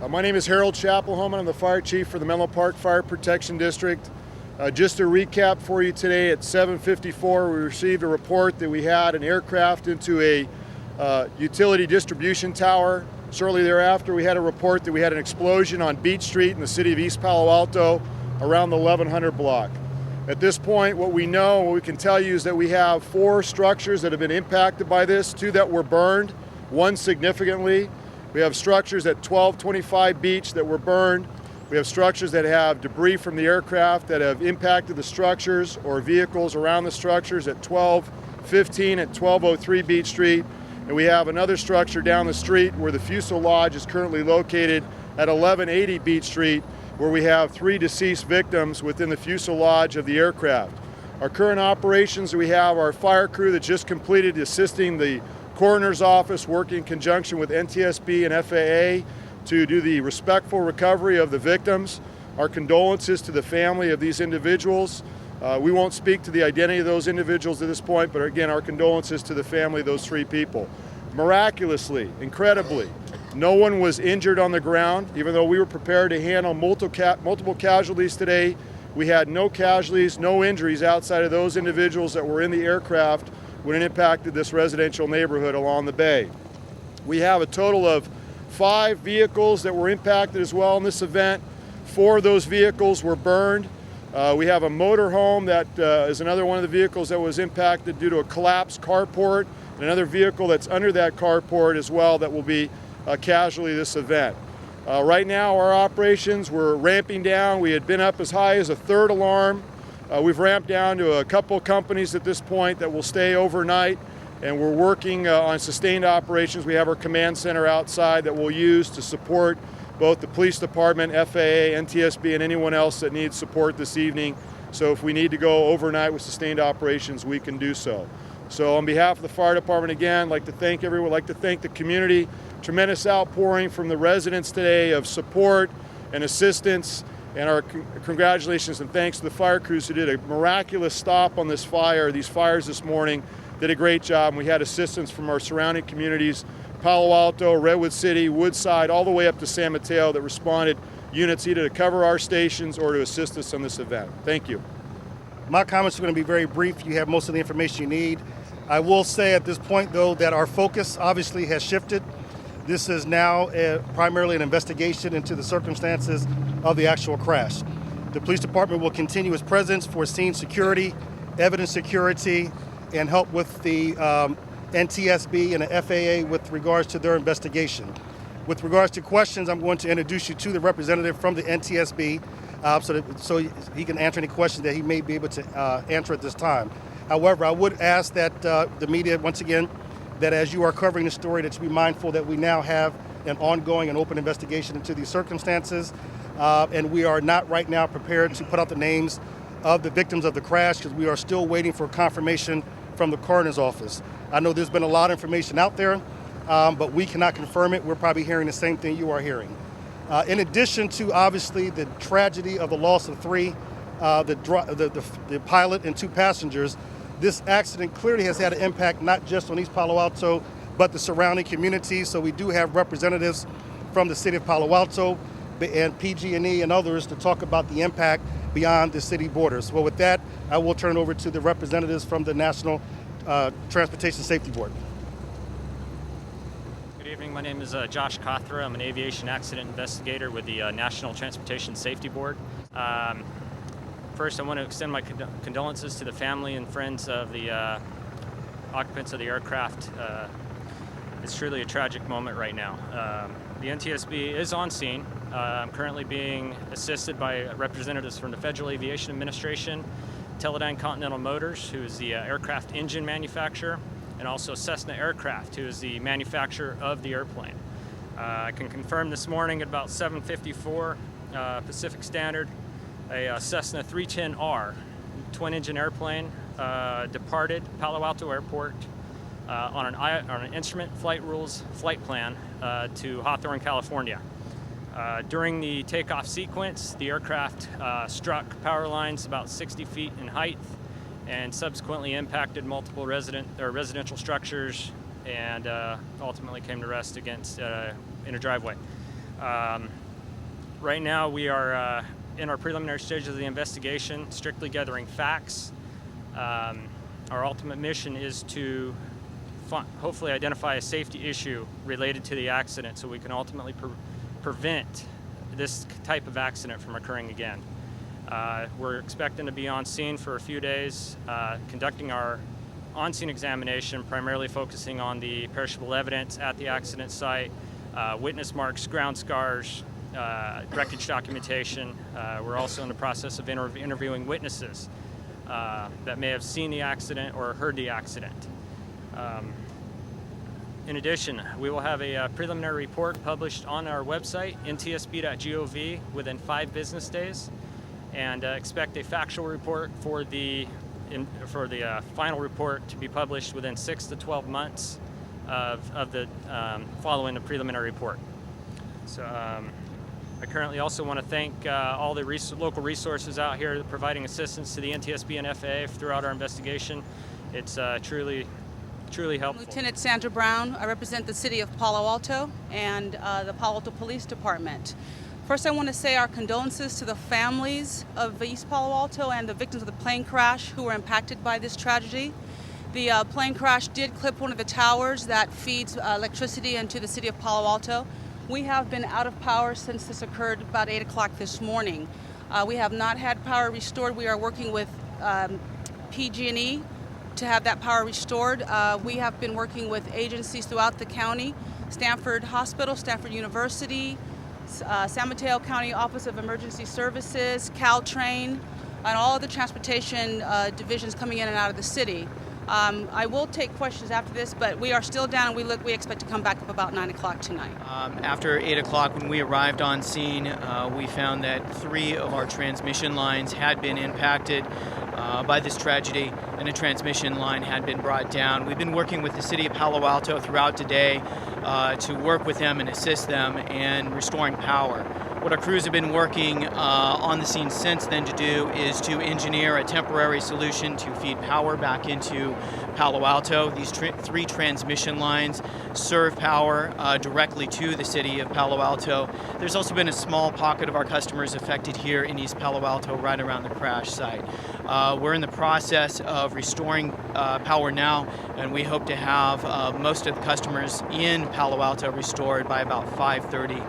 My name is Harold Chapelholm. I'm the fire chief for the Menlo Park Fire Protection District. Just to recap for you today, at 7:54 we received a report that we had an aircraft into a utility distribution tower. Shortly thereafter we had a report that we had an explosion on Beach Street in the city of East Palo Alto around the 1100 block. At this point, what we know, what we can tell you is that we have 4 structures that have been impacted by this, 2 that were burned, 1 significantly. We have structures at 1225 Beach that were burned. We have structures that have debris from the aircraft that have impacted the structures or vehicles around the structures at 1215 at 1203 Beach Street. And we have another structure down the street where the fuselage is currently located at 1180 Beach Street, where we have 3 deceased victims within the fuselage of the aircraft. Our current operations, we have our fire crew that just completed assisting the coroner's office, working in conjunction with NTSB and FAA to do the respectful recovery of the victims. Our condolences to the family of these individuals. We won't speak to the identity of those individuals at this point, but again, our condolences to the family of those 3 people. Miraculously, incredibly, no one was injured on the ground. Even though we were prepared to handle multiple casualties today, we had no casualties, no injuries outside of those individuals that were in the aircraft when it impacted this residential neighborhood along the bay. We have a total of 5 vehicles that were impacted as well in this event. 4 of those vehicles were burned. We have a motorhome that is another one of the vehicles that was impacted due to a collapsed carport, and another vehicle that's under that carport as well that will be a casualty of this event. Right now our operations, we're ramping down. We had been up as high as a 3rd alarm. We've ramped down to a couple companies at this point that will stay overnight, and we're working on sustained operations. We have our command center outside that we'll use to support both the police department, FAA, NTSB, and anyone else that needs support this evening. So if we need to go overnight with sustained operations, we can do so. So on behalf of the fire department, again, I'd like to thank everyone, I'd like to thank the community. Tremendous outpouring from the residents today of support and assistance. And our congratulations and thanks to the fire crews who did a miraculous stop on this fire, these fires this morning, did a great job. And we had assistance from our surrounding communities, Palo Alto, Redwood City, Woodside, all the way up to San Mateo, that responded units either to cover our stations or to assist us on this event. Thank you. My comments are going to be very brief. You have most of the information you need. I will say at this point, though, that our focus obviously has shifted. This is now primarily an investigation into the circumstances of the actual crash. The police department will continue its presence for scene security, evidence security, and help with the NTSB and the FAA with regards to their investigation. With regards to questions, I'm going to introduce you to the representative from the NTSB so he can answer any questions that he may be able to answer at this time. However, I would ask that the media, once again, that as you are covering the story, that you be mindful that we now have an ongoing and open investigation into these circumstances. And we are not right now prepared to put out the names of the victims of the crash because we are still waiting for confirmation from the coroner's office. I know there's been a lot of information out there, but we cannot confirm it. We're probably hearing the same thing you are hearing. In addition to obviously the tragedy of the loss of 3, the pilot and 2 passengers, this accident clearly has had an impact not just on East Palo Alto, but the surrounding communities. So we do have representatives from the city of Palo Alto and PG&E and others to talk about the impact beyond the city borders. Well, with that, I will turn over to the representatives from the National Transportation Safety Board. Good evening. My name is Josh Kothra. I'm an aviation accident investigator with the National Transportation Safety Board. First, I want to extend my condolences to the family and friends of the occupants of the aircraft. It's truly a tragic moment right now. The NTSB is on scene. I'm currently being assisted by representatives from the Federal Aviation Administration, Teledyne Continental Motors, who is the aircraft engine manufacturer, and also Cessna Aircraft, who is the manufacturer of the airplane. I can confirm this morning at about 7:54 Pacific Standard, a Cessna 310R twin-engine airplane departed Palo Alto Airport on an instrument flight rules flight plan to Hawthorne, California. During the takeoff sequence, the aircraft struck power lines about 60 feet in height and subsequently impacted multiple residential structures and ultimately came to rest in a driveway. Right now we are in our preliminary stages of the investigation, strictly gathering facts. Our ultimate mission is to hopefully identify a safety issue related to the accident so we can ultimately prevent this type of accident from occurring again. We're expecting to be on scene for a few days, conducting our on-scene examination, primarily focusing on the perishable evidence at the accident site, witness marks, ground scars, wreckage documentation. We're also in the process of interviewing witnesses that may have seen the accident or heard the accident. In addition, we will have a preliminary report published on our website, ntsb.gov, within 5 business days, and expect a factual report for the final report to be published within 6 to 12 months of the following the preliminary report. So I currently also want to thank all the local resources out here providing assistance to the NTSB and FAA throughout our investigation. It's truly helpful. Lieutenant Sandra Brown. I represent the city of Palo Alto and the Palo Alto Police Department. First, I want to say our condolences to the families of East Palo Alto and the victims of the plane crash who were impacted by this tragedy. The plane crash did clip one of the towers that feeds electricity into the city of Palo Alto. We have been out of power since this occurred about 8 o'clock this morning. We have not had power restored. We are working with PG&E to have that power restored. We have been working with agencies throughout the county, Stanford Hospital, Stanford University, San Mateo County Office of Emergency Services, Caltrain, and all of the transportation divisions coming in and out of the city. I will take questions after this, but we are still down, and we expect to come back up about 9 o'clock tonight. After 8 o'clock, when we arrived on scene, we found that 3 of our transmission lines had been impacted by this tragedy, and a transmission line had been brought down. We've been working with the city of Palo Alto throughout today to work with them and assist them in restoring power. What our crews have been working on the scene since then to do is to engineer a temporary solution to feed power back into Palo Alto. These 3 transmission lines serve power directly to the city of Palo Alto. There's also been a small pocket of our customers affected here in East Palo Alto right around the crash site. We're in the process of restoring power now, and we hope to have most of the customers in Palo Alto restored by about 5:30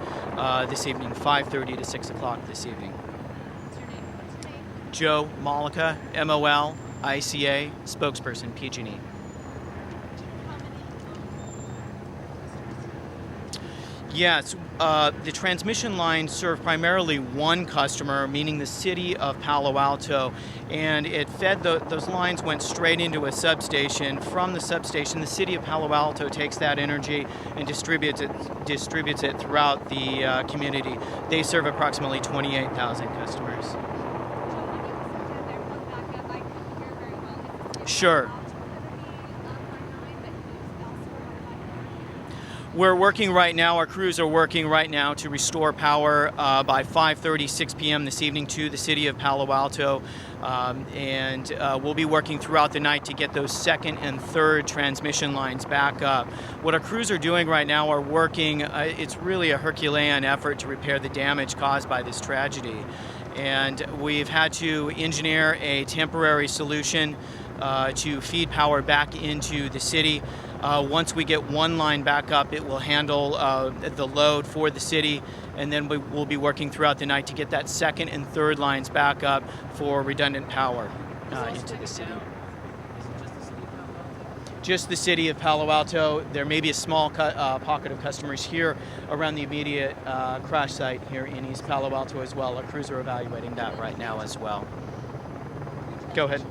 this evening, 5:30 to 6 o'clock this evening. What's your name? Joe Molica, MOL-ICA, spokesperson, PG&E. Yes, the transmission lines serve primarily one customer, meaning the city of Palo Alto, and it fed those lines went straight into a substation. From the substation, the city of Palo Alto takes that energy and distributes it throughout the community. They serve approximately 28,000 customers. Sure. We're working right now, our crews are working right now to restore power by 5:30, 6 p.m. this evening to the city of Palo Alto. And we'll be working throughout the night to get those 2nd and 3rd transmission lines back up. What our crews are doing right now are working, it's really a Herculean effort to repair the damage caused by this tragedy. And we've had to engineer a temporary solution to feed power back into the city. Once we get one line back up, it will handle the load for the city, and then we will be working throughout the night to get that 2nd and 3rd lines back up for redundant power into the city. Just the city of Palo Alto. There may be a small pocket of customers here around the immediate crash site here in East Palo Alto as well. Our crews are evaluating that right now as well. Go ahead.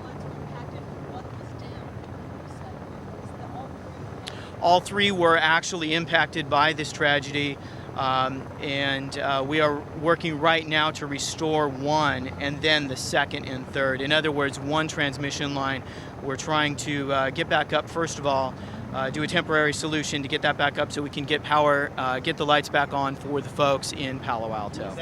All 3 were actually impacted by this tragedy, and we are working right now to restore 1 and then the 2nd and 3rd. In other words, 1 transmission line. We're trying to get back up, first of all, do a temporary solution to get that back up so we can get power, get the lights back on for the folks in Palo Alto.